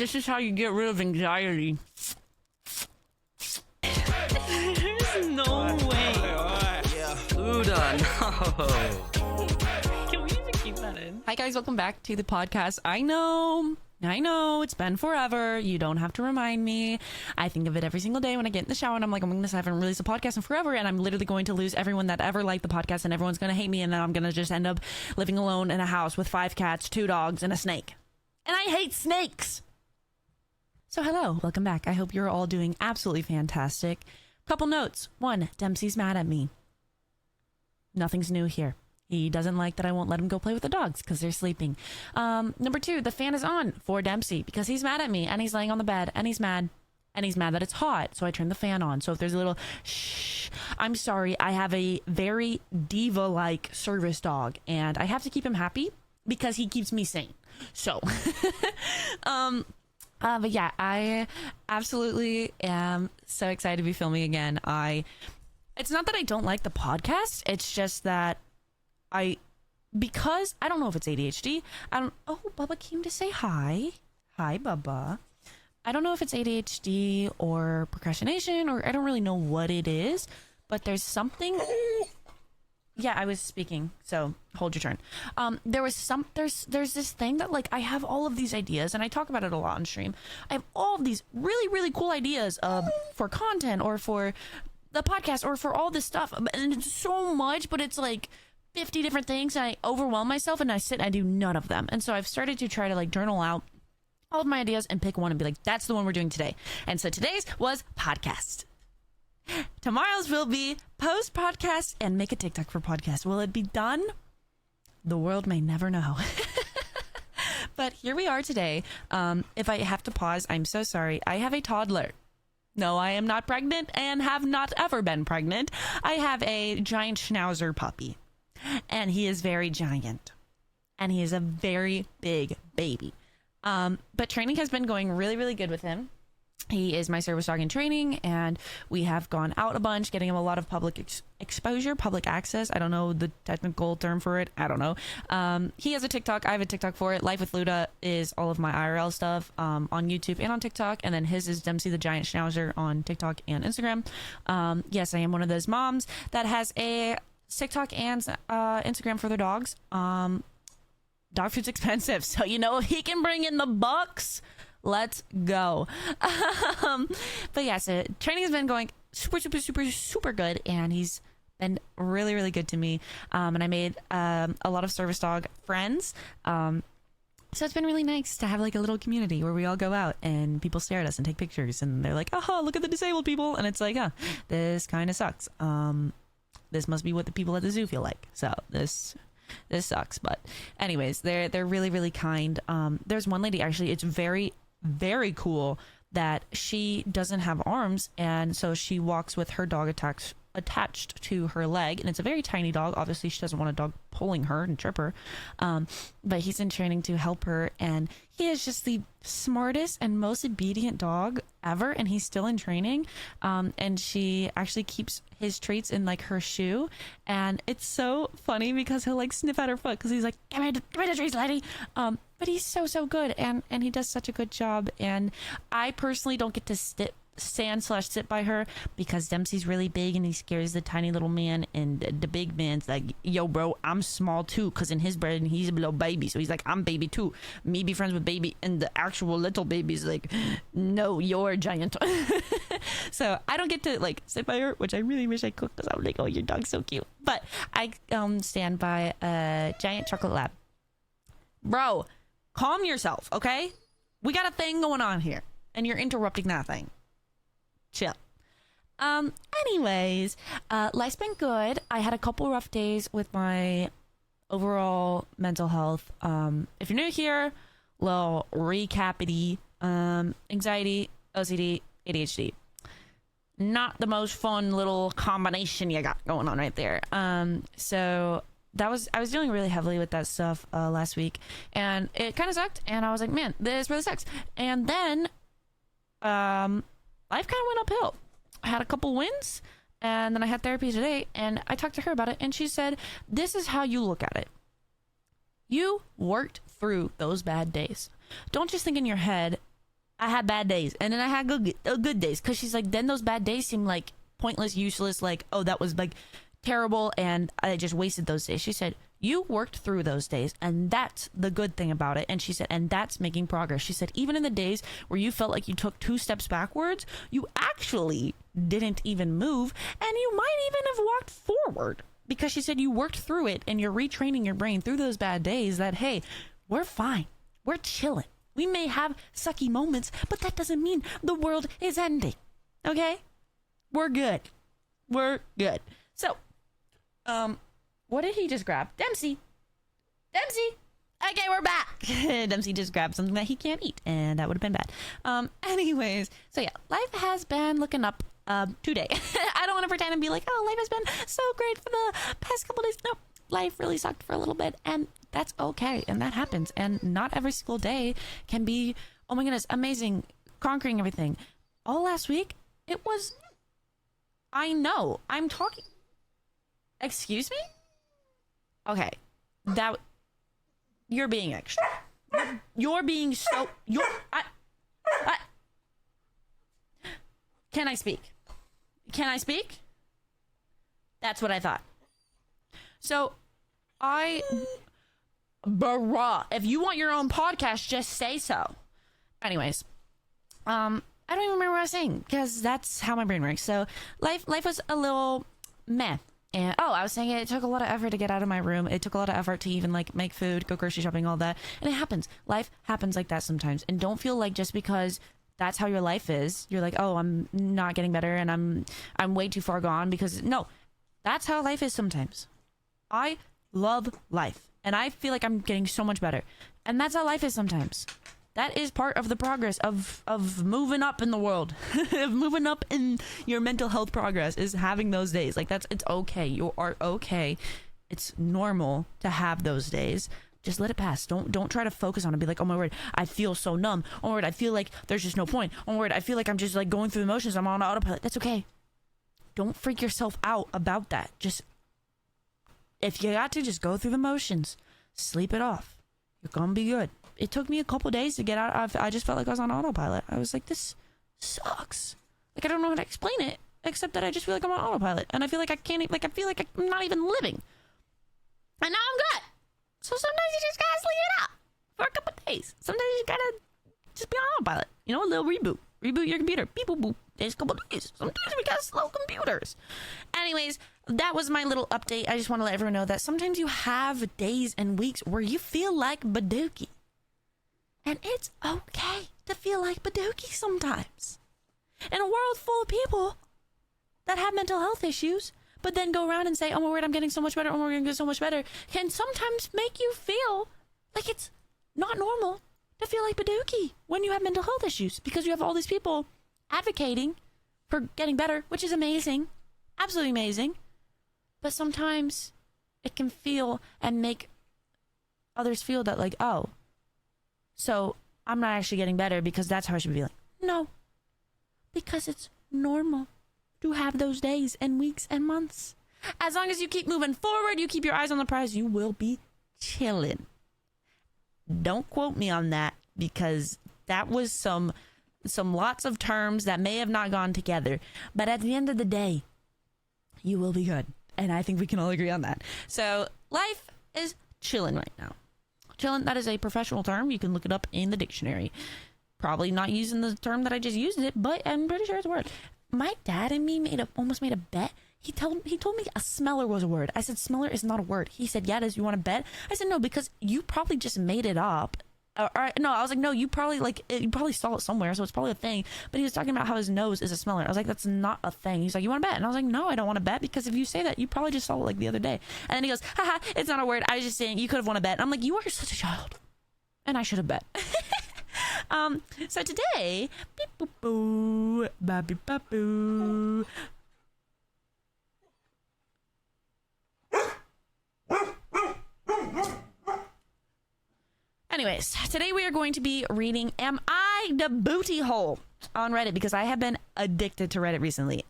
This is how you get rid of anxiety. There's no way. Luda, no. Can we even keep that in? Hi guys, welcome back to the podcast. I know, it's been forever. You don't have to remind me. I think of it every single day when I get in the shower and I'm like, I haven't released a podcast in forever, and I'm literally going to lose everyone that ever liked the podcast, and everyone's going to hate me, and then I'm going to just end up living alone in a house with 5 cats, 2 dogs, and a snake. And I hate snakes! So hello, welcome back. I hope you're all doing absolutely fantastic. Couple notes. 1, Dempsey's mad at me. Nothing's new here. He doesn't like that I won't let him go play with the dogs because they're sleeping. Number 2, the fan is on for Dempsey because he's mad at me and he's laying on the bed and he's mad. And he's mad that it's hot, so I turn the fan on. So if there's a little shh, I'm sorry. I have a very diva-like service dog, and I have to keep him happy because he keeps me sane. So, but yeah, I absolutely am so excited to be filming again. It's not that I don't like the podcast. It's just that because I don't know if it's ADHD. Oh, Bubba came to say hi. Hi, Bubba. I don't know if it's ADHD or procrastination, or I don't really know what it is, but there's something. Yeah, I was speaking, so hold your turn. There's this thing that, like, I have all of these ideas, and I talk about it a lot on stream. I have all of these really, really cool ideas for content or for the podcast or for all this stuff, and it's so much, but it's like 50 different things, and I overwhelm myself, and I sit and I do none of them. And so I've started to try to, like, journal out all of my ideas and pick one and be like, that's the one we're doing today. And so today's was podcast. Tomorrow's will be post podcast and make a TikTok for podcast. Will it be done? The world may never know. But here we are today. If I have to pause, I'm so sorry. I have a toddler. No, I am not pregnant and have not ever been pregnant. I have a giant schnauzer puppy, and he is very giant, and he is a very big baby. But training has been going really, really good with him. He is my service dog in training, and we have gone out a bunch, getting him a lot of public exposure, public access. I don't know the technical term for it. I don't know. He has a TikTok. I have a TikTok for it. Life with Luda is all of my IRL stuff on YouTube and on TikTok, and then his is Dempsey the Giant Schnauzer on TikTok and Instagram. Yes, I am one of those moms that has a TikTok and Instagram for their dogs. Dog food's expensive, so if he can bring in the bucks, let's go. But yeah, so training has been going super, super, super, super good, and he's been really, really good to me. And I made a lot of service dog friends. So it's been really nice to have like a little community where we all go out and people stare at us and take pictures, and they're like, "Oh, look at the disabled people," and it's like, this kind of sucks. This must be what the people at the zoo feel like. So this sucks, but anyways, they're really, really kind. There's one lady, actually, it's very, very cool that she doesn't have arms, and so she walks with her dog attached to her leg, and it's a very tiny dog. Obviously she doesn't want a dog pulling her and trip her, but he's in training to help her, and he is just the smartest and most obedient dog ever, and he's still in training. And she actually keeps his treats in like her shoe, and it's so funny because he'll like sniff at her foot because he's like, give me the treats, lady. But he's so good, and he does such a good job. And I personally don't get to stand/sit by her because Dempsey's really big and he scares the tiny little man, and the big man's like, yo bro, I'm small too, because in his brain he's a little baby, so he's like, I'm baby too, me be friends with baby, and the actual little baby's like, no, you're giant. So I don't get to like sit by her, which I really wish I could, because I'm like, oh, your dog's so cute. But I stand by a giant chocolate lab. Bro, calm yourself, okay? We got a thing going on here and you're interrupting that thing. Chill. Anyways, life's been good. I had a couple rough days with my overall mental health. If you're new here, little recapity, anxiety, OCD, ADHD. Not the most fun little combination you got going on right there. So I was dealing really heavily with that stuff last week, and it kind of sucked, and I was like, man, this really sucks. And then life kind of went uphill. I had a couple wins, and then I had therapy today, and I talked to her about it, and she said, this is how you look at it. You worked through those bad days. Don't just think in your head, I had bad days, and then I had good days. Because she's like, then those bad days seem like pointless, useless. Like, oh, that was like terrible, and I just wasted those days. She said, you worked through those days, and that's the good thing about it. And she said, and that's making progress. She said, even in the days where you felt like you took 2 steps backwards, you actually didn't even move, and you might even have walked forward. Because she said you worked through it, and you're retraining your brain through those bad days that, hey, we're fine. We're chilling. We may have sucky moments, but that doesn't mean the world is ending. Okay? We're good. We're good. So, what did he just grab? Dempsey. Okay, we're back. Dempsey just grabbed something that he can't eat, and that would have been bad. Anyways, so yeah, life has been looking up today. I don't want to pretend and be like, oh, life has been so great for the past couple days. No, life really sucked for a little bit, and that's okay, and that happens. And not every single day can be, oh my goodness, amazing, conquering everything. All last week, it was, I know, I'm talking, excuse me? Okay, you're being extra. You're being so, Can I speak? That's what I thought. So, bruh, if you want your own podcast, just say so. Anyways, I don't even remember what I was saying, because that's how my brain works. So, life was a little meh. And I was saying it took a lot of effort to get out of my room. It took a lot of effort to even like make food, go grocery shopping, all that. And it happens. Life happens like that sometimes. And don't feel like just because that's how your life is, you're like, oh, I'm not getting better and I'm way too far gone. Because no, that's how life is sometimes. I love life, and I feel like I'm getting so much better. And that's how life is sometimes. That is part of the progress of moving up in the world. Of moving up in your mental health progress is having those days. Like it's okay. You are okay. It's normal to have those days. Just let it pass. Don't try to focus on it. Be like, oh my word, I feel so numb. Oh my word, I feel like there's just no point. Oh my word, I feel like I'm just like going through the motions. I'm on autopilot. That's okay. Don't freak yourself out about that. Just, if you got to, just go through the motions. Sleep it off. You're gonna be good. It took me a couple days to get out of, I just felt like I was on autopilot. I was like, this sucks. Like, I don't know how to explain it, except that I just feel like I'm on autopilot. And I feel like I can't, like, I feel like I'm not even living. And now I'm good. So sometimes you just gotta sleep it out for a couple days. Sometimes you gotta just be on autopilot. You know, a little reboot. Reboot your computer. Beep, boop, boop. There's a couple days. Sometimes we got slow computers. Anyways, that was my little update. I just want to let everyone know that sometimes you have days and weeks where you feel like Badookie. And it's okay to feel like Badookie sometimes. In a world full of people that have mental health issues, but then go around and say, oh my word, I'm getting so much better, oh my word, I'm getting so much better, can sometimes make you feel like it's not normal to feel like Badookie when you have mental health issues, because you have all these people advocating for getting better, which is amazing, absolutely amazing. But sometimes it can feel and make others feel that like, oh, so I'm not actually getting better because that's how I should be feeling. No, because it's normal to have those days and weeks and months. As long as you keep moving forward, you keep your eyes on the prize, you will be chilling. Don't quote me on that, because that was some lots of terms that may have not gone together. But at the end of the day, you will be good. And I think we can all agree on that. So life is chilling right now. Chilling, that is a professional term. You can look it up in the dictionary. Probably not using the term that I just used it, but I'm pretty sure it's a word. My dad and me almost made a bet. He told me a smeller was a word. I said, smeller is not a word. He said, yeah, it is. You want to bet? I said, no, because you probably just made it up. No, I was like, no, you probably saw it somewhere, so it's probably a thing. But he was talking about how his nose is a smeller. I was like, that's not a thing. He's like, you want to bet? And I was like, no, I don't want to bet, because if you say that, you probably just saw it like the other day. And then he goes, haha, it's not a word. I was just saying you could have won a bet. And I'm like, you are such a child, and I should have bet. So today, beep boop boo, ba beep ba boo. Anyways, today we are going to be reading Am I the Booty Hole on Reddit, because I have been addicted to Reddit recently.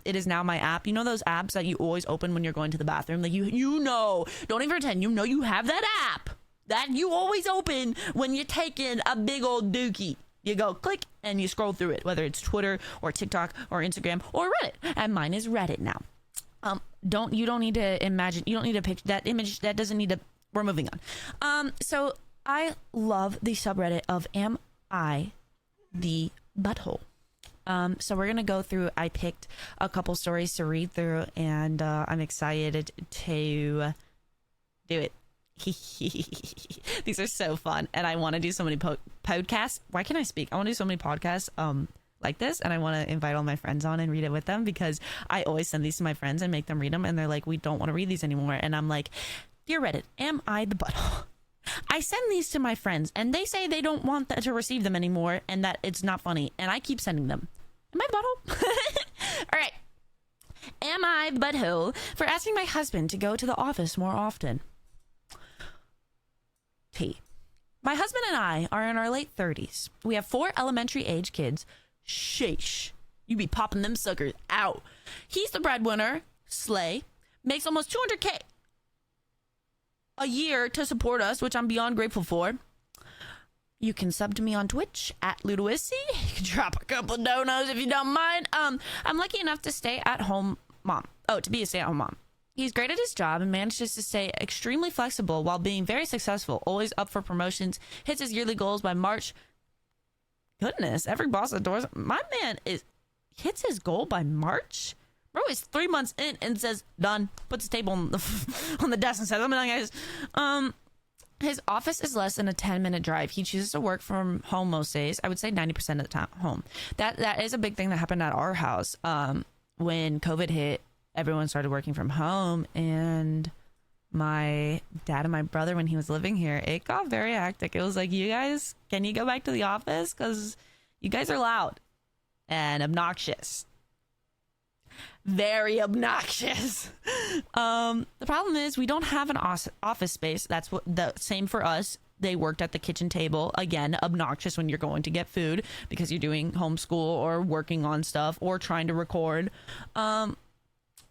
It is now my app. You know those apps that you always open when you're going to the bathroom? Like you know, don't even pretend, you know you have that app that you always open when you're taking a big old dookie. You go click and you scroll through it, whether it's Twitter or TikTok or Instagram or Reddit. And mine is Reddit now. You don't need to imagine, you don't need to picture that image. That doesn't need to, we're moving on. So I love the subreddit of Am I the Butthole? So we're going to go through, I picked a couple stories to read through, and I'm excited to do it. These are so fun, and I want to do so many podcasts. Why can't I speak? I want to do so many podcasts like this, and I want to invite all my friends on and read it with them, because I always send these to my friends and make them read them, and they're like, we don't want to read these anymore. And I'm like, dear Reddit, am I the butthole? I send these to my friends, and they say they don't want to receive them anymore, and that it's not funny, and I keep sending them. Am I the butthole? All right. Am I the butthole for asking my husband to go to the office more often? T. My husband and I are in our late 30s. We have 4 elementary age kids. Sheesh. You be popping them suckers out. He's the breadwinner. Slay. Makes almost $200K a year to support us, which I'm beyond grateful for. You can sub to me on Twitch at ludawissy. You can drop a couple donos if you don't mind. I'm lucky enough to stay at home mom. Oh, to be a stay-at-home mom. He's great at his job and manages to stay extremely flexible while being very successful, always up for promotions, hits his yearly goals by March. Goodness, every boss adores him. My man hits his goal by March? Bro is 3 months in and says, done. Puts his table on the desk and says, I'm done, guys. His office is less than a 10-minute drive. He chooses to work from home most days. I would say 90% of the time home. That is a big thing that happened at our house. When COVID hit, everyone started working from home, and my dad and my brother, when he was living here, it got very hectic. It was like, you guys, can you go back to the office? Because you guys are loud and obnoxious. Very obnoxious. The problem is we don't have an office space. That's what the same for us. They worked at the kitchen table. Again, obnoxious when you're going to get food because you're doing homeschool or working on stuff or trying to record.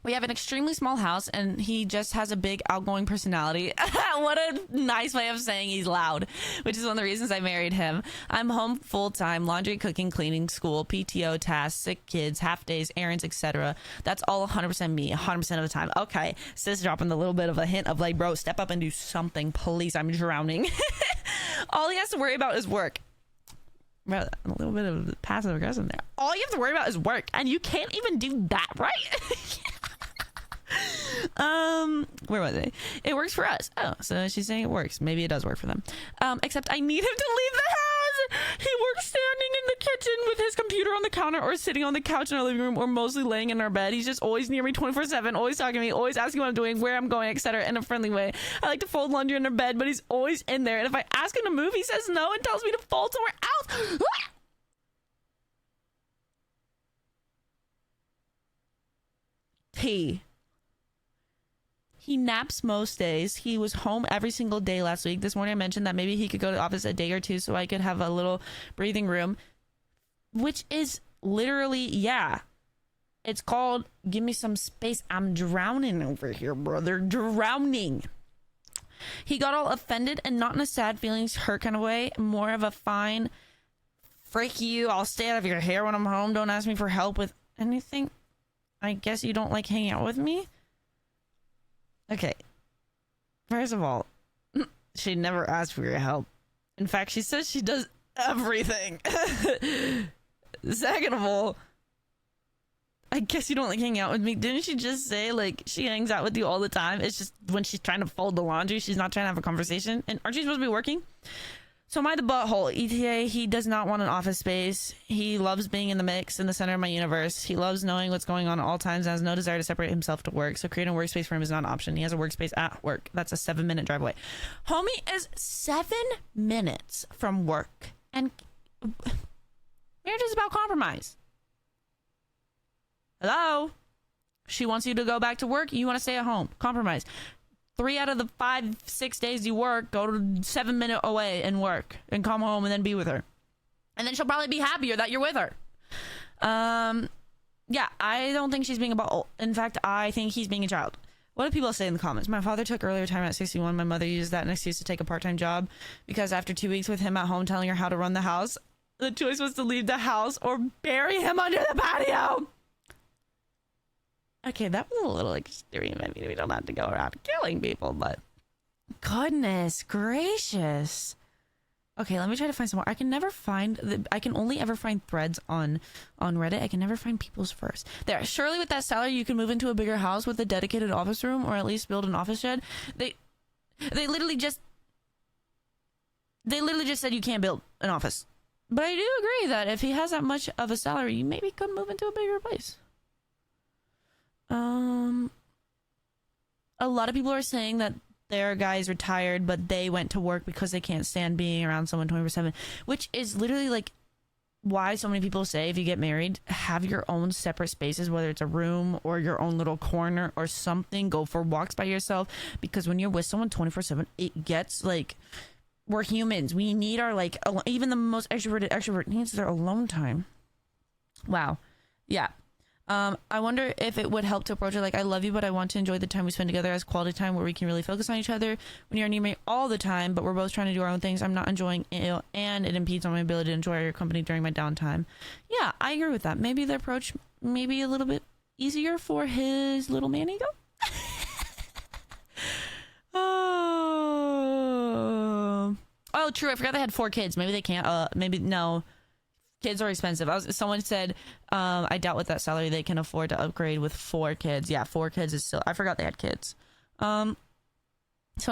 We have an extremely small house, and he just has a big outgoing personality. What a nice way of saying he's loud, which is one of the reasons I married him. I'm home full-time, laundry, cooking, cleaning, school, PTO, tasks, sick kids, half days, errands, etc. That's all 100% me, 100% of the time. Okay, sis dropping the little bit of a hint of like, bro, step up and do something, please. I'm drowning. All he has to worry about is work. Bro, a little bit of passive aggressive there. All you have to worry about is work, and you can't even do that, right? Where was it? It works for us. Oh, so she's saying it works. Maybe it does work for them. Except I need him to leave the house. He works standing in the kitchen with his computer on the counter, or sitting on the couch in our living room, or mostly laying in our bed. He's just always near me 24/7, always talking to me, always asking what I'm doing, where I'm going, etc. in a friendly way. I like to fold laundry in our bed, but he's always in there. And if I ask him to move, he says no and tells me to fold somewhere else. He naps most days. He was home every single day last week. This morning I mentioned that maybe he could go to the office a day or two so I could have a little breathing room, which is literally, yeah. It's called, give me some space. I'm drowning over here, brother. Drowning. He got all offended, and not in a sad feelings hurt kind of way. More of a fine, freak you. I'll stay out of your hair when I'm home. Don't ask me for help with anything. I guess you don't like hanging out with me? Okay, first of all, she never asked for your help. In fact, she says she does everything. Second of all, I guess you don't like hanging out with me. Didn't she just say, like, she hangs out with you all the time? It's just when she's trying to fold the laundry, she's not trying to have a conversation. And aren't you supposed to be working? So am I the butthole? ETA, he does not want an office space. He loves being in the mix, in the center of my universe. He loves knowing what's going on at all times and has no desire to separate himself to work. So creating a workspace for him is not an option. He has a workspace at work. That's a 7-minute drive away. Homie is 7 minutes from work. And marriage is about compromise. Hello? She wants you to go back to work. You want to stay at home. Compromise. 3 out of the 5-6 days you work, go to 7 minutes away and work and come home and then be with her. And then she'll probably be happier that you're with her. Yeah, I don't think she's being a butthole. In fact, I think he's being a child. What do people say in the comments? My father took early retirement at 61. My mother used that an excuse to take a part-time job because after 2 weeks with him at home telling her how to run the house, The choice was to leave the house or bury him under the patio. Okay, that was a little extreme. I mean, we don't have to go around killing people, but goodness gracious. Okay, let me try to find some more. I can never find I can only ever find threads on Reddit. I can never find people's first. There, surely with that salary you can move into a bigger house with a dedicated office room, or at least build an office shed. They literally just said you can't build an office. But I do agree that if he has that much of a salary, you maybe could move into a bigger place. A lot of people are saying that their guys retired, but they went to work because they can't stand being around someone 24/7, which is literally like why so many people say if you get married, have your own separate spaces, whether it's a room or your own little corner or something. Go for walks by yourself, because when you're with someone 24/7, it gets like, we're humans. We need our even the most extrovert needs their alone time. Wow. Yeah. I wonder if it would help to approach it like, I love you, but I want to enjoy the time we spend together as quality time where we can really focus on each other. When you're near me all the time, but we're both trying to do our own things, I'm not enjoying it, and it impedes on my ability to enjoy your company during my downtime. Yeah, I agree with that. Maybe the approach maybe a little bit easier for his little man ego. Oh, true. I forgot they had 4 kids. Maybe they can't. Maybe no. Kids are expensive. Someone said, I doubt with that salary they can afford to upgrade with 4 kids. Yeah, 4 kids is still. I forgot they had kids. Someone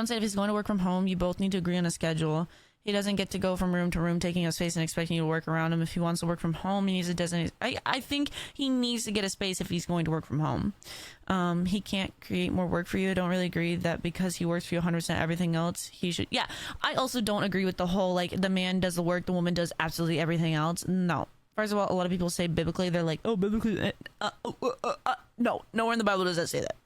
said if he's going to work from home, you both need to agree on a schedule. He doesn't get to go from room to room taking up space and expecting you to work around him. If he wants to work from home, he needs to designate. I think he needs to get a space if he's going to work from home. He can't create more work for you. I don't really agree that because he works for you 100% everything else, he should. Yeah, I also don't agree with the whole, like, the man does the work, the woman does absolutely everything else. No. First of all, a lot of people say biblically, they're like, oh, biblically. No, nowhere in the Bible does that say that.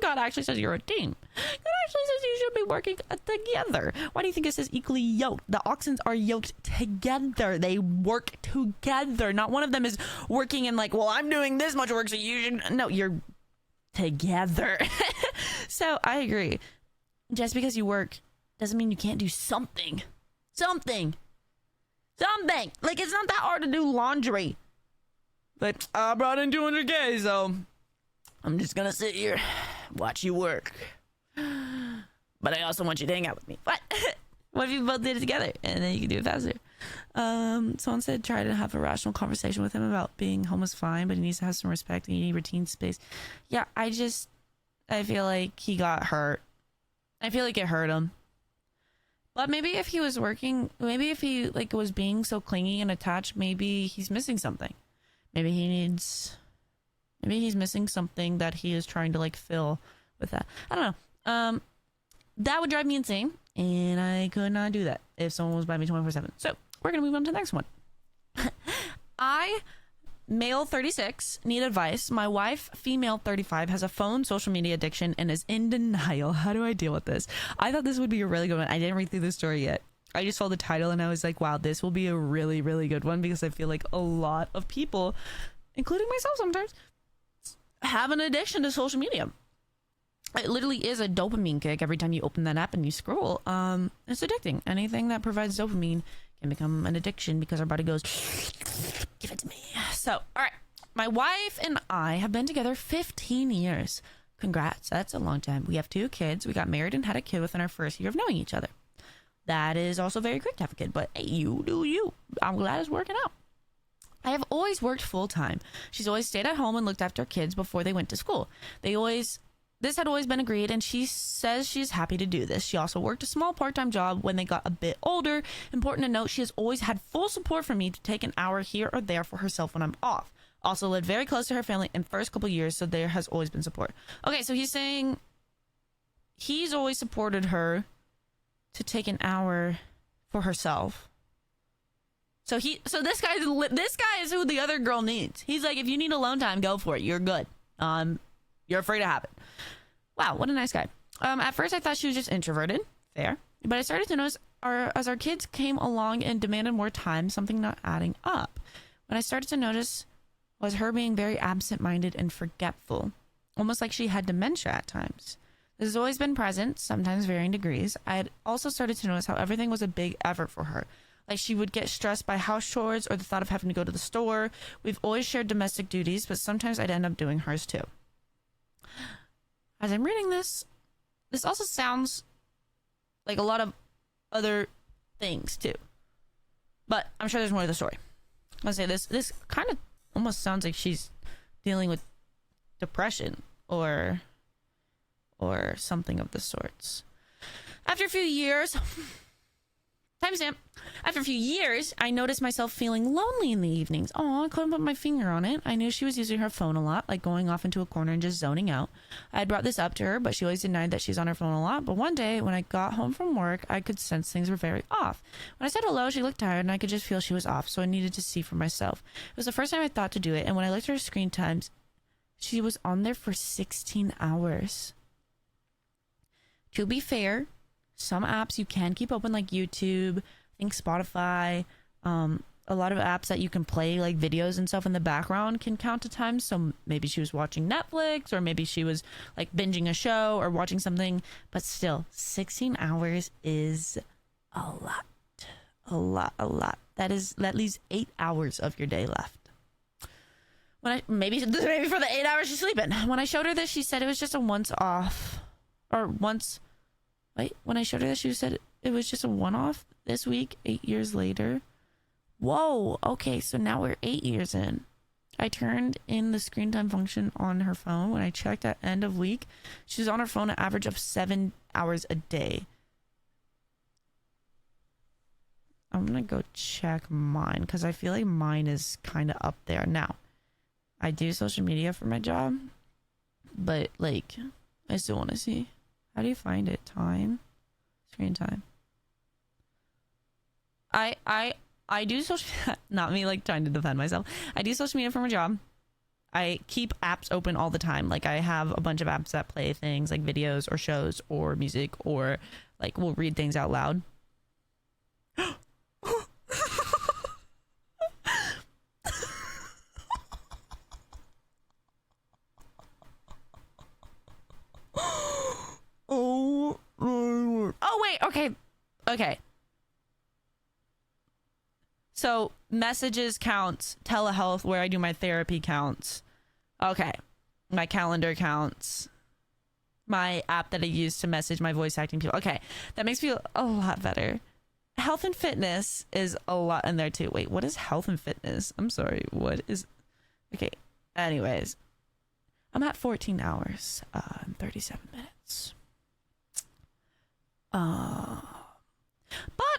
God actually says you're a team. God actually says you should be working together. Why do you think it says equally yoked? The oxen are yoked together. They work together. Not one of them is working and like, well, I'm doing this much work, so you should. No, you're together. So I agree. Just because you work doesn't mean you can't do something. Something. Like, it's not that hard to do laundry. But I brought in 200K, so I'm just gonna sit here, watch you work. But I also want you to hang out with me. What? What if you both did it together and then you can do it faster? Someone said try to have a rational conversation with him about being home is fine, but he needs to have some respect and you need routine space. Yeah, I feel like he got hurt. I feel like it hurt him. But maybe if he was working, maybe if he like was being so clingy and attached, maybe he's missing something. Maybe he's missing something that he is trying to like fill with that. I don't know. That would drive me insane, and I could not do that if someone was by me 24/7. So we're gonna move on to the next one. I, male 36, need advice. My wife, female 35, has a phone social media addiction and is in denial. How do I deal with this? I thought this would be a really good one. I didn't read through the story yet. I just saw the title and I was like, wow, this will be a really, really good one, because I feel like a lot of people, including myself sometimes, have an addiction to social media. It literally is a dopamine kick every time you open that app and you scroll. It's addicting. Anything that provides dopamine can become an addiction because our body goes, give it to me. So, all right. My wife and I have been together 15 years. Congrats. That's a long time. We have 2 kids. We got married and had a kid within our first year of knowing each other. That is also very great to have a kid, but hey, you do you. I'm glad it's working out. I have always worked full time. She's always stayed at home and looked after kids before they went to school. This had always been agreed, and she says she's happy to do this. She also worked a small part-time job when they got a bit older. Important to note, she has always had full support from me to take an hour here or there for herself when I'm off. Also lived very close to her family in the first couple years, so there has always been support. Okay, so he's saying he's always supported her to take an hour for herself. So this guy is who the other girl needs. He's like, if you need alone time, go for it. You're good. You're free to have it. Wow, what a nice guy. At first I thought she was just introverted. Fair. But I started to notice as our kids came along and demanded more time, something not adding up. What I started to notice was her being very absent-minded and forgetful. Almost like she had dementia at times. This has always been present, sometimes varying degrees. I had also started to notice how everything was a big effort for her. Like she would get stressed by house chores or the thought of having to go to the store. We've always shared domestic duties, but sometimes I'd end up doing hers too. As I'm reading this also sounds like a lot of other things too. But I'm sure there's more to the story. I'm gonna say this kind of almost sounds like she's dealing with depression or something of the sorts. After a few years, timestamp. After a few years, I noticed myself feeling lonely in the evenings. Oh, I couldn't put my finger on it. I knew she was using her phone a lot, like going off into a corner and just zoning out. I had brought this up to her, but she always denied that she's on her phone a lot. But one day, when I got home from work, I could sense things were very off. When I said hello, she looked tired, and I could just feel she was off, so I needed to see for myself. It was the first time I thought to do it, and when I looked at her screen times, she was on there for 16 hours. To be fair, some apps you can keep open, like YouTube, I think Spotify, a lot of apps that you can play like videos and stuff in the background can count to time. So maybe she was watching Netflix, or maybe she was like binging a show or watching something, but still 16 hours is a lot. That leaves 8 hours of your day left. Maybe for the 8 hours she's sleeping. When I showed her this, she said it was just a once off, or once. Wait, when I showed her this, she said it was just a one-off this week, 8 years later. Whoa, okay, so now we're 8 years in. I turned in the screen time function on her phone. When I checked at end of week, she was on her phone an average of 7 hours a day. I'm gonna go check mine, because I feel like mine is kind of up there. Now, I do social media for my job, but like, I still want to see. How do you find it? Time? Screen time. I do social media, not me like trying to defend myself. I do social media for my job. I keep apps open all the time. Like I have a bunch of apps that play things like videos or shows or music, or like we'll read things out loud. Oh wait, okay. So messages counts, telehealth where I do my therapy counts. Okay. My calendar counts. My app that I use to message my voice acting people. Okay. That makes me feel a lot better. Health and fitness is a lot in there too. Wait, what is health and fitness? I'm sorry. What is... Okay. Anyways. I'm at 14 hours and 37 minutes. But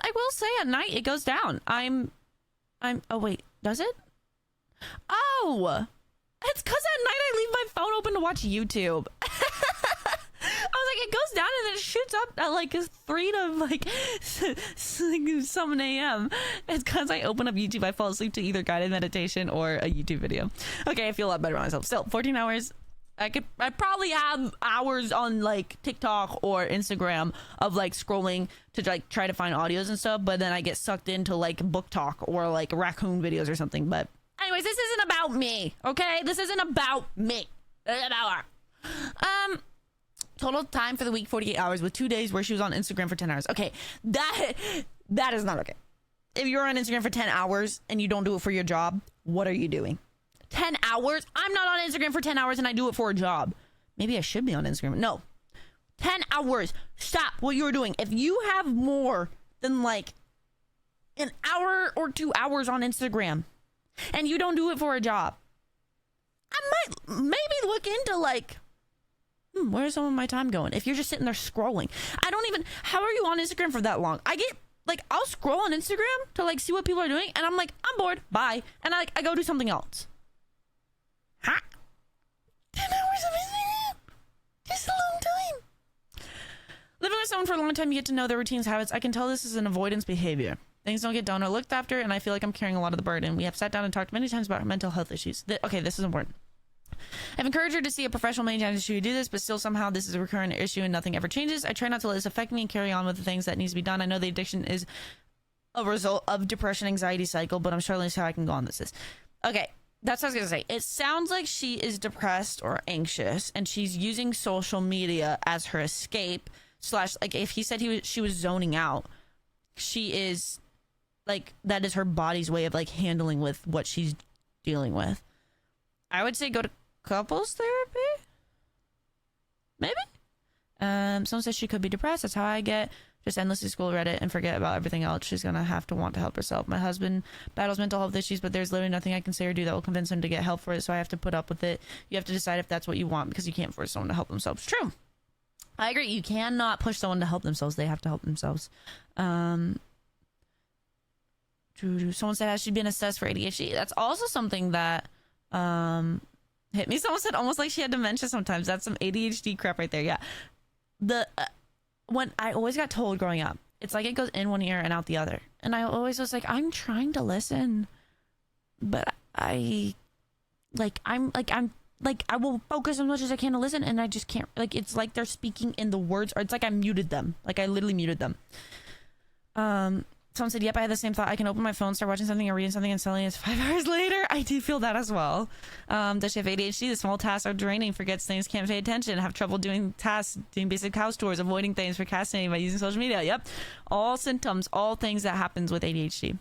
I will say at night it goes down. Oh wait, does it? Oh, it's because at night I leave my phone open to watch YouTube. I was like, it goes down and then it shoots up at like 3 to like something a.m. It's because I open up YouTube. I fall asleep to either guided meditation or a YouTube video. Okay, I feel a lot better about myself. Still, 14 hours. I probably have hours on like TikTok or Instagram of like scrolling to like try to find audios and stuff, but then I get sucked into like book talk or like raccoon videos or something. But anyways, this isn't about me, okay? This isn't about me. It's about her. Total time for the week 48 hours with 2 days where she was on Instagram for 10 hours. Okay, that is not okay. If you're on Instagram for 10 hours and you don't do it for your job, what are you doing? 10 hours? I'm not on Instagram for 10 hours and I do it for a job. Maybe I should be on Instagram. No. 10 hours. Stop what you're doing. If you have more than like an hour or 2 hours on Instagram and you don't do it for a job, I might maybe look into like, where's some of my time going? If you're just sitting there scrolling. How are you on Instagram for that long? I'll scroll on Instagram to like see what people are doing and I'm like, I'm bored. Bye. And I go do something else. Huh? 10 hours of Instagram? Just a long time. Living with someone for a long time, you get to know their routines, habits. I can tell this is an avoidance behavior. Things don't get done or looked after, and I feel like I'm carrying a lot of the burden. We have sat down and talked many times about her mental health issues. Okay, this is important. I've encouraged her to see a professional many times to do this, but still somehow this is a recurrent issue and nothing ever changes. I try not to let this affect me and carry on with the things that needs to be done. I know the addiction is a result of depression, anxiety cycle, but I'm struggling to see how I can go on this. Okay. That's what I was going to say. It sounds like she is depressed or anxious and she's using social media as her escape / like if he said she was zoning out, she is like that is her body's way of like handling with what she's dealing with. I would say go to couples therapy. Maybe. Someone says she could be depressed. That's how I get. Just endlessly scroll Reddit and forget about everything else. She's gonna have to want to help herself. My husband battles mental health issues, but there's literally nothing I can say or do that will convince him to get help for it. So I have to put up with it. You have to decide if that's what you want, because you can't force someone to help themselves. True. I agree. You cannot push someone to help themselves. They have to help themselves. Someone said has she been assessed for ADHD? That's also something that hit me. Someone said almost like she had dementia sometimes. That's some ADHD crap right there. Yeah. When I always got told growing up, it's like it goes in one ear and out the other. And I always was like, I'm trying to listen, but I will focus as much as I can to listen, and I just can't. Like, it's like they're speaking in the words, or it's like I muted them. Like I literally muted them. Someone said, yep, I had the same thought. I can open my phone, start watching something or reading something, and suddenly it's 5 hours later. I do feel that as well. Does she have ADHD? The small tasks are draining, forgets things, can't pay attention, have trouble doing tasks, doing basic house chores, avoiding things, procrastinating by using social media. Yep. All symptoms, all things that happens with ADHD.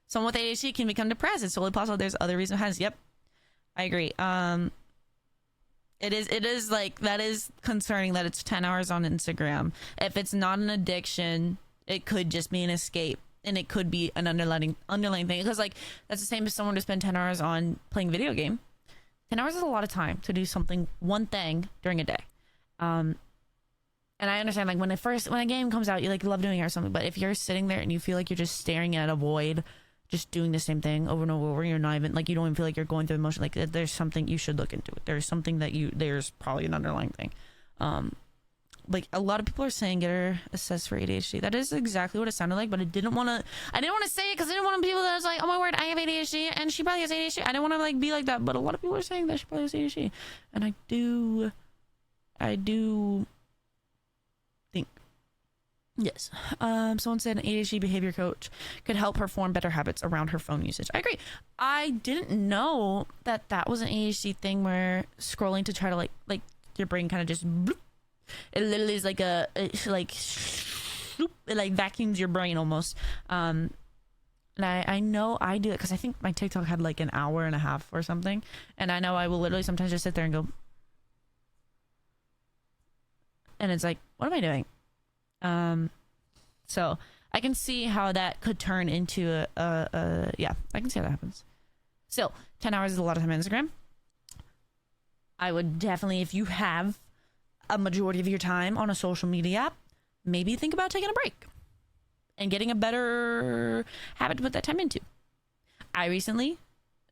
Someone with ADHD can become depressed. It's totally possible there's other reasons behind this. Yep. I agree. It is like, that is concerning that it's 10 hours on Instagram. If it's not an addiction, it could just be an escape, and it could be an underlying thing, because like that's the same as someone to spend 10 hours on playing video game. 10 hours is a lot of time to do one thing during a day. And I understand, like when a game comes out, you like love doing it or something, but if you're sitting there and you feel like you're just staring at a void, just doing the same thing over and over, you're not even like, you don't even feel like you're going through emotion. Like there's something you should look into it. There's something there's probably an underlying thing. Like a lot of people are saying get her assessed for ADHD. That is exactly what it sounded like, but I didn't want to say it because I didn't want people that was like, oh my word, I have ADHD and she probably has ADHD. I didn't want to like be like that, but a lot of people are saying that she probably has ADHD, and I do think yes. Someone said an ADHD behavior coach could help her form better habits around her phone usage. I agree. I didn't know that was an ADHD thing where scrolling to try to like your brain kind of just bloop. It literally is like it like vacuums your brain almost. And I know I do it because I think my TikTok had like an hour and a half or something, and I know I will literally sometimes just sit there and go, and it's like, what am I doing? So I can see how that could turn into yeah, I can see how that happens. Still, 10 hours is a lot of time on Instagram. I would definitely, if you have a majority of your time on a social media app, maybe think about taking a break and getting a better habit to put that time into. I recently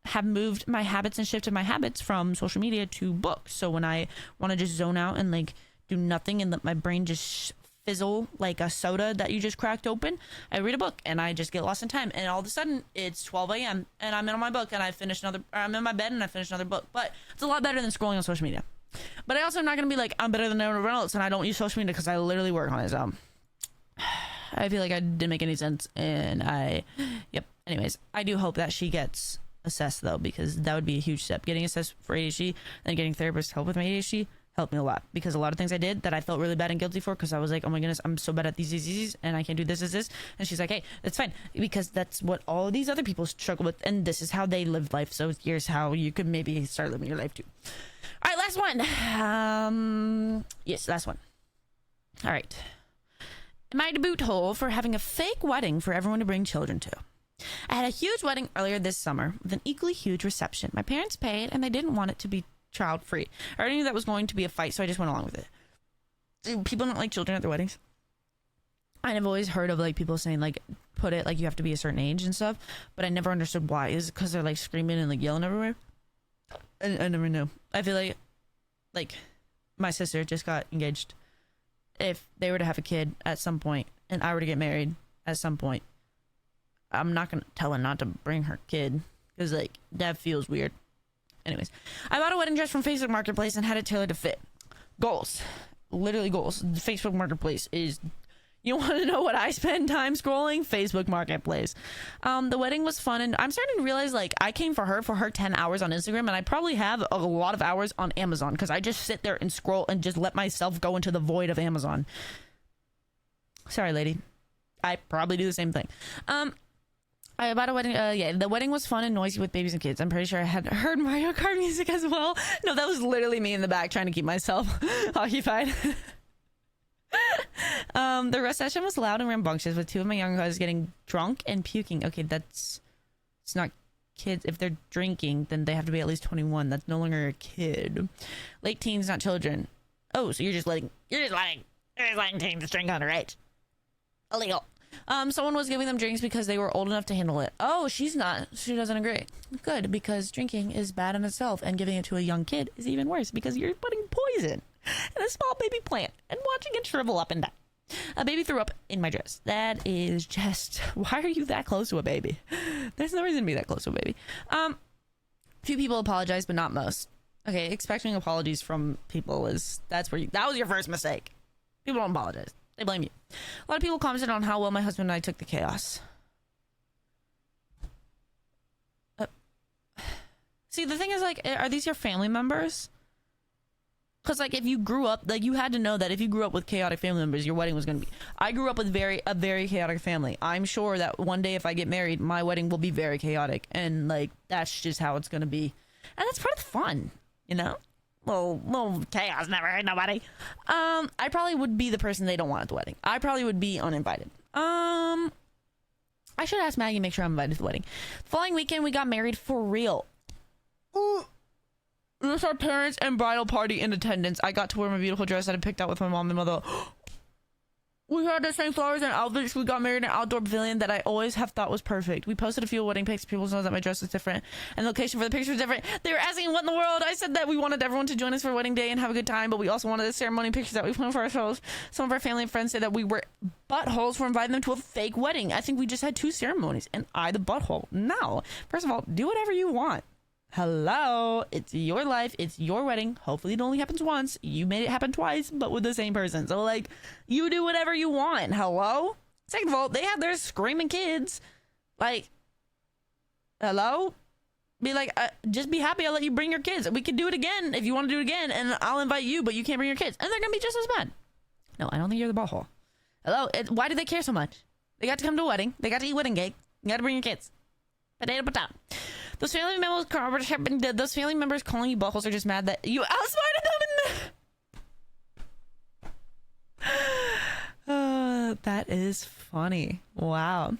have moved my habits and shifted my habits from social media to books. So when I want to just zone out and like do nothing and let my brain just fizzle like a soda that you just cracked open, I read a book and I just get lost in time, and all of a sudden it's 12 a.m. and I'm in my book and I'm in my bed and I finish another book. But it's a lot better than scrolling on social media. But I also am not going to be like, I'm better than everyone else and I don't use social media, because I literally work on it. So I feel like I didn't make any sense, and yep. Anyways, I do hope that she gets assessed though, because that would be a huge step. Getting assessed for ADHD and getting therapists help with my ADHD helped me a lot, because a lot of things I did that I felt really bad and guilty for, because I was like, oh my goodness, I'm so bad at these and I can't do this. And she's like, hey, that's fine, because that's what all of these other people struggle with, and this is how they live life, so here's how you could maybe start living your life too. All right, last one. Yes, last one. All right. Am I a boot hole for having a fake wedding for everyone to bring children to? I had a huge wedding earlier this summer with an equally huge reception. My parents paid, and they didn't want it to be child free. I already knew that was going to be a fight, so I just went along with it. Do people don't like children at their weddings? I've always heard of like people saying like put it like you have to be a certain age and stuff, but I never understood why. Is it because they're like screaming and like yelling everywhere? I never knew. I feel like my sister just got engaged. If they were to have a kid at some point and I were to get married at some point, I'm not gonna tell her not to bring her kid, because like that feels weird. Anyways, I bought a wedding dress from Facebook Marketplace and had it tailored to fit. Goals, literally goals. The Facebook Marketplace is, you want to know what I spend time scrolling? Facebook Marketplace. The wedding was fun, and I'm starting to realize like I came for her 10 hours on Instagram, and I probably have a lot of hours on Amazon, because I just sit there and scroll and just let myself go into the void of Amazon. Sorry, lady. I probably do the same thing. About a wedding, yeah, the wedding was fun and noisy with babies and kids. I'm pretty sure I had heard Mario Kart music as well. No, that was literally me in the back trying to keep myself occupied. The reception was loud and rambunctious with 2 of my younger cousins getting drunk and puking. Okay, it's not kids. If they're drinking, then they have to be at least 21. That's no longer a kid. Late teens, not children. Oh, so you're just letting teens drink underage. Illegal. Someone was giving them drinks because they were old enough to handle it. Oh, she's not. She doesn't agree. Good, because drinking is bad in itself, and giving it to a young kid is even worse because you're putting poison in a small baby plant and watching it shrivel up and die. A baby threw up in my dress. That is just... Why are you that close to a baby? There's no reason to be that close to a baby. Few people apologize, but not most. Okay, expecting apologies from people that was your first mistake. People don't apologize. They blame you. A lot of people commented on how well my husband and I took the chaos. See, the thing is, like, are these your family members? Because, like, if you grew up, like, you had to know that if you grew up with chaotic family members, your wedding was going to be... I grew up with a very chaotic family. I'm sure that one day if I get married, my wedding will be very chaotic. And, like, that's just how it's going to be. And that's part of the fun, you know? Little chaos never hurt nobody. I probably would be the person they don't want at the wedding. I probably would be uninvited. I should ask Maggie, make sure I'm invited to the wedding. The following weekend, we got married for real. Ooh. With our parents and bridal party in attendance, I got to wear my beautiful dress that I picked out with my mom and mother. We had the same flowers and outfits. We got married in an outdoor pavilion that I always have thought was perfect. We posted a few wedding pics. People know that my dress is different and the location for the picture is different. They were asking what in the world. I said that we wanted everyone to join us for wedding day and have a good time, but we also wanted the ceremony pictures that we planned for ourselves. Some of our family and friends said that we were buttholes for inviting them to a fake wedding. I think we just had 2 ceremonies and I the butthole. No. First of all, do whatever you want. Hello, it's your life, it's your wedding. Hopefully it only happens once. You made it happen twice, but with the same person. So, like, you do whatever you want. Hello? Second of all, they have their screaming kids. Like, hello? Be like, just be happy I'll let you bring your kids. We can do it again if you want to do it again, and I'll invite you, but you can't bring your kids. And they're gonna be just as bad. No, I don't think you're the butthole. Hello? Why do they care so much? They got to come to a wedding. They got to eat wedding cake. You got to bring your kids. Potato, potato. Those family members calling you buttholes are just mad that you outsmarted them. That is funny. Wow.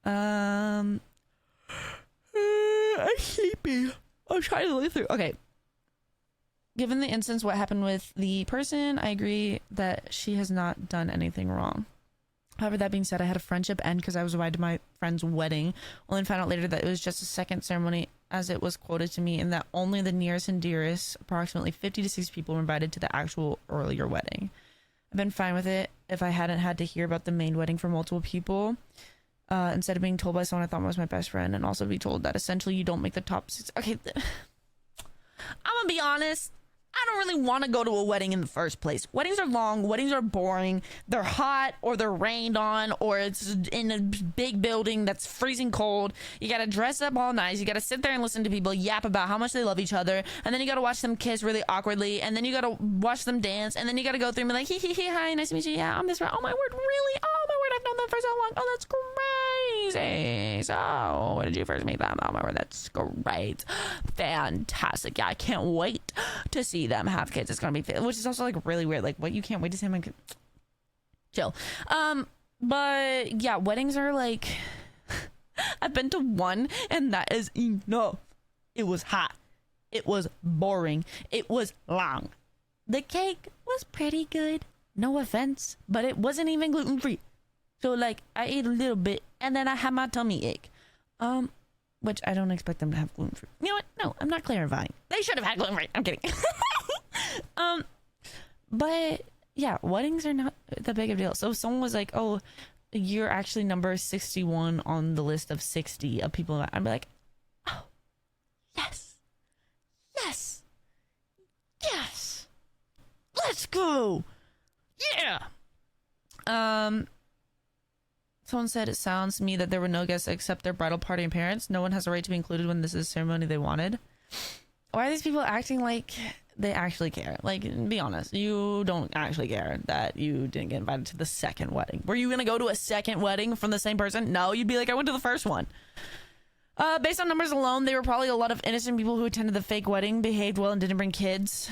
I'm sleepy. I'm trying to live through. Okay. Given the instance, what happened with the person, I agree that she has not done anything wrong. However, that being said, I had a friendship end because I was invited to my friend's wedding, only to find out later that it was just a second ceremony, as it was quoted to me, and that only the nearest and dearest, approximately 50 to 60 people, were invited to the actual earlier wedding. I've been fine with it if I hadn't had to hear about the main wedding from multiple people, instead of being told by someone I thought was my best friend, and also be told that essentially you don't make the top 6. Okay, I'm gonna be honest. I don't really want to go to a wedding in the first place. Weddings are long, weddings are boring, they're hot, or they're rained on, or it's in a big building that's freezing cold. You gotta dress up all nice, you gotta sit there and listen to people yap about how much they love each other, and then you gotta watch them kiss really awkwardly, and then you gotta watch them dance, and then you gotta go through and be like, hee, hi, nice to meet you, yeah, I'm this friend. Oh my word, really? Oh my word, I've known them for so long. Oh, that's crazy. So, when did you first meet them? Oh my word, that's great. Fantastic. Yeah, I can't wait to see them have kids. It's gonna be, which is also like really weird. Like, what, you can't wait to see them? Chill. But yeah, weddings are like, I've been to one and that is enough. It was hot, it was boring, it was long. The cake was pretty good, no offense, but it wasn't even gluten-free. So like, I ate a little bit and then I had my tummy ache. Which I don't expect them to have gluten-free. You know what? No, I'm not clarifying. They should have had gluten-free. I'm kidding. But yeah, weddings are not that big of a deal. So if someone was like, oh, you're actually number 61 on the list of 60 of people, I'd be like, oh, yes, yes, yes, let's go. Yeah. Someone said it sounds to me that there were no guests except their bridal party and parents. No one has a right to be included when this is a ceremony they wanted. Why are these people acting like they actually care. Like, be honest, you don't actually care that you didn't get invited to the second wedding. Were you gonna go to a second wedding from the same person? No, you'd be like, I went to the first one. Based on numbers alone, there were probably a lot of innocent people who attended the fake wedding, behaved well, and didn't bring kids.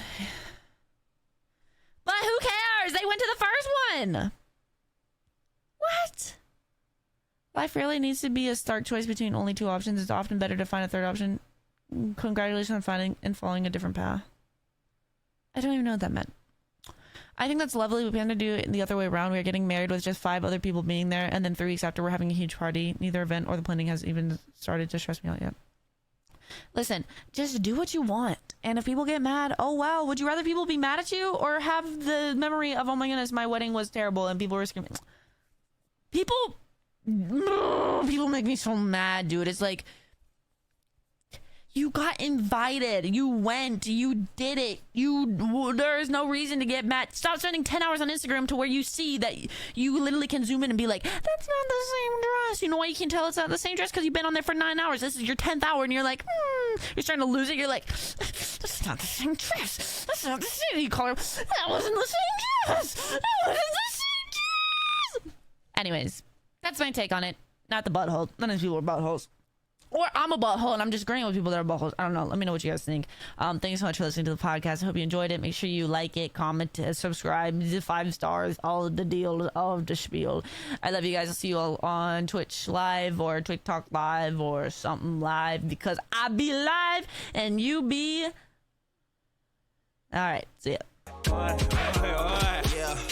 But who cares? They went to the first one. What? Life really needs to be a stark choice between only two options. It's often better to find a third option. Congratulations on finding and following a different path. I don't even know what that meant. I think that's lovely. We plan to do it the other way around. We are getting married with just 5 other people being there, and then 3 weeks after, we're having a huge party. Neither event or the planning has even started to stress me out yet. Listen, just do what you want. And if people get mad, oh wow, would you rather people be mad at you or have the memory of, oh my goodness, my wedding was terrible and people were screaming? People make me so mad, dude. It's like, you got invited, you went, you did it, there is no reason to get mad. Stop spending 10 hours on Instagram to where you see that you literally can zoom in and be like, that's not the same dress. You know why you can tell it's not the same dress? Because you've been on there for 9 hours. This is your 10th hour and you're like, you're starting to lose it. You're like, that's not the same dress. That's not the same. You call her, that wasn't the same dress. That wasn't the same dress. Anyways, that's my take on it. Not the butthole. None of these people are buttholes. Or I'm a butthole and I'm just agreeing with people that are buttholes. I don't know. Let me know what you guys think. Thanks so much for listening to the podcast. I hope you enjoyed it. Make sure you like it, comment, subscribe, 5 stars, all of the deal, all of the spiel. I love you guys. I'll see you all on Twitch Live or TikTok Live or something live, because I be live and you be... All right. See ya. Alright.